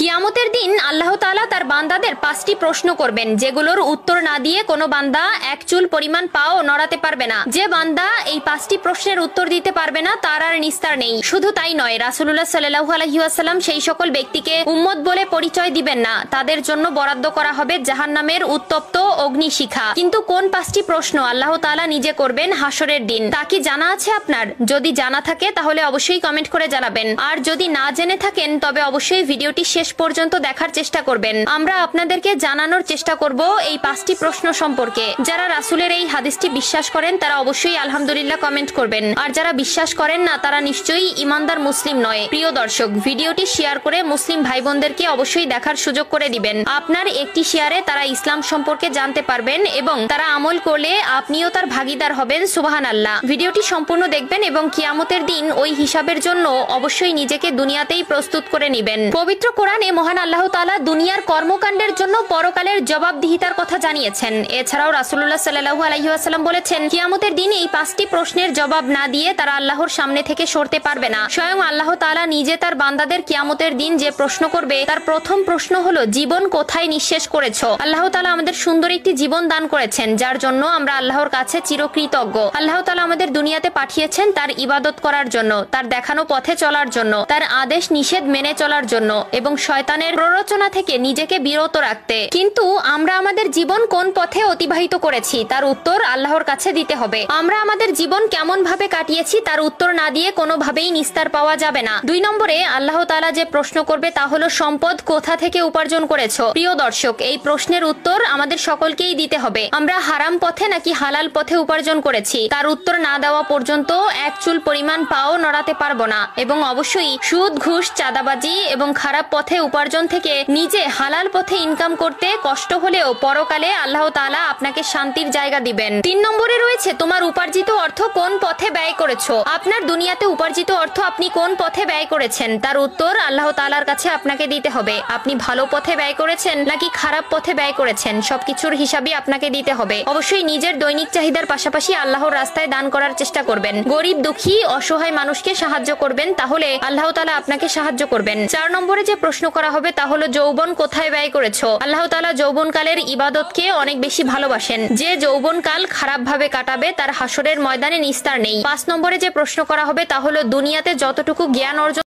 কিয়ামতের দিন আল্লাহ তাআলা তার বান্দাদের 5টি প্রশ্ন করবেন, যেগুলোর উত্তর না দিয়ে কোনো বান্দা এক চুল পরিমাণ পাও নড়াতে পারবে না। যে বান্দা এই 5টি প্রশ্নের উত্তর দিতে পারবে না তার আর নিস্তার নেই। শুধু তাই নয়, রাসূলুল্লাহ সাল্লাল্লাহু আলাইহি ওয়াসাল্লাম সেই সকল ব্যক্তিকে উম্মত বলে পরিচয় দিবেন না, তাদের জন্য বরাদ্দ করা হবে জাহান্নামের উত্তপ্ত অগ্নিশিখা। কিন্তু কোন 5টি প্রশ্ন আল্লাহ তাআলা নিজে করবেন হাসরের দিন, তা কি জানা আছে আপনার? যদি জানা থাকে তাহলে অবশ্যই কমেন্ট করে জানাবেন, আর যদি না জেনে থাকেন তবে অবশ্যই ভিডিওটি শেষ পর্যন্ত দেখার চেষ্টা করবেন। আমরা আপনাদেরকে জানানোর চেষ্টা করব এই 5টি প্রশ্ন সম্পর্কে। যারা রাসূলের এই হাদিসটি বিশ্বাস করেন তারা অবশ্যই আলহামদুলিল্লাহ কমেন্ট করবেন, আর যারা বিশ্বাস করেন না তারা নিশ্চয়ই ঈমানদার মুসলিম নয়। প্রিয় দর্শক, ভিডিওটি শেয়ার করে মুসলিম ভাই বোনদেরকে অবশ্যই দেখার সুযোগ করে দিবেন। আপনার একটি শেয়ারে তারা ইসলাম সম্পর্কে জানতে পারবেন এবং তারা আমল করলে আপনিও তার ভাগীদার হবেন। সুবহানাল্লাহ। ভিডিওটি সম্পূর্ণ দেখবেন এবং কিয়ামতের দিন ওই হিসাবের জন্য অবশ্যই নিজেকে দুনিয়াতেই প্রস্তুত করে নেবেন। পবিত্র কোরআনে মহান আল্লাহ তাআলা দুনিয়ার কর্মকাণ্ডের জন্য পরকালের জবাবদিহিতার কথা জানিয়েছেন। এছাড়াও রাসূলুল্লাহ সাল্লাল্লাহু আলাইহি ওয়াসাল্লাম বলেছেন, কিয়ামতের দিন এই 5টি প্রশ্নের জবাব না দিয়ে তারা আল্লাহর সামনে থেকে সরতে পারবে না। স্বয়ং আল্লাহ তাআলা নিজে তার বান্দাদের কিয়ামতের দিন যে প্রশ্ন করবে তার প্রথম প্রশ্ন হলো, জীবন কোথায় নিঃশেষ করেছো? আল্লাহ তাআলা আমাদের সুন্দর একটি জীবন দান করেছেন, যার জন্য আমরা আল্লাহর কাছে চিরকৃতজ্ঞ। আল্লাহ তাআলা আমাদের দুনিয়াতে পাঠিয়েছেন তার ইবাদত করার জন্য, তার দেখানো পথে চলার জন্য, তার আদেশ নিষেধ মেনে চলার জন্য এবং শয়তানের প্ররোচনা থেকে নিজেকে বিরত রাখতে। কিন্তু আমরা আমাদের জীবন কোন পথে অতিবাহিত করেছি তার উত্তর আল্লাহর কাছে দিতে হবে। আমরা আমাদের জীবন কেমন ভাবে কাটিয়েছি তার উত্তর না দিয়ে কোনোভাবেই নিস্তার পাওয়া যাবে না। 2 নম্বরে আল্লাহ তাআলা যে প্রশ্ন করবে তা হলো, সম্পদ কোথা থেকে উপার্জন করেছো? প্রিয় দর্শক, এই প্রশ্নের উত্তর আমাদের সকলকেই দিতে হবে। আমরা হারাম পথে নাকি হালাল পথে উপার্জন করেছি তার উত্তর না দেওয়া পর্যন্ত এক চুল পরিমাণ পাও নড়াতে পারবো না। এবং অবশ্যই সুদ, ঘুষ, চাঁদাবাজি এবং খারাপ পথে উপার্জন থেকে নিজে হালাল পথে ইনকাম করতে কষ্ট হলেও পরকালে আল্লাহ তাআলা আপনাকে শান্তির জায়গা দিবেন। 3 নম্বরে রয়েছে, তোমার উপার্জিত অর্থ কোন পথে ব্যয় করেছো? আপনার দুনিয়াতে উপার্জিত অর্থ আপনি কোন পথে ব্যয় করেছেন তার উত্তর আল্লাহ তাআলার কাছে আপনাকে দিতে হবে। আপনি ভালো পথে ব্যয় করেছেন নাকি খারাপ পথে ব্যয় করেছেন সবকিছুর হিসাবই আপনাকে দিতে হবে। অবশ্যই নিজের দৈনিক চাহিদার পাশাপাশি আল্লাহর রাস্তায় দান করার চেষ্টা করবেন। গরিব, দুঃখী, অসহায় মানুষকে সাহায্য করবেন, তাহলে আল্লাহ তাআলা আপনাকে সাহায্য করবেন। 4 নম্বরে যে প্রশ্ন করা হবে তা হলো, যৌবন কোথায় ব্যয় করেছো? আল্লাহ তাআলা যৌবনকালের ইবাদতকে অনেক বেশি ভালোবাসেন। যে যৌবনকাল খারাপ ভাবে কাটাবে তার হাসরের ময়দানে নিস্তার নেই। 5 নম্বরে যে প্রশ্ন করা হবে তা হলো, দুনিয়াতে যতটুকু জ্ঞান অর্জন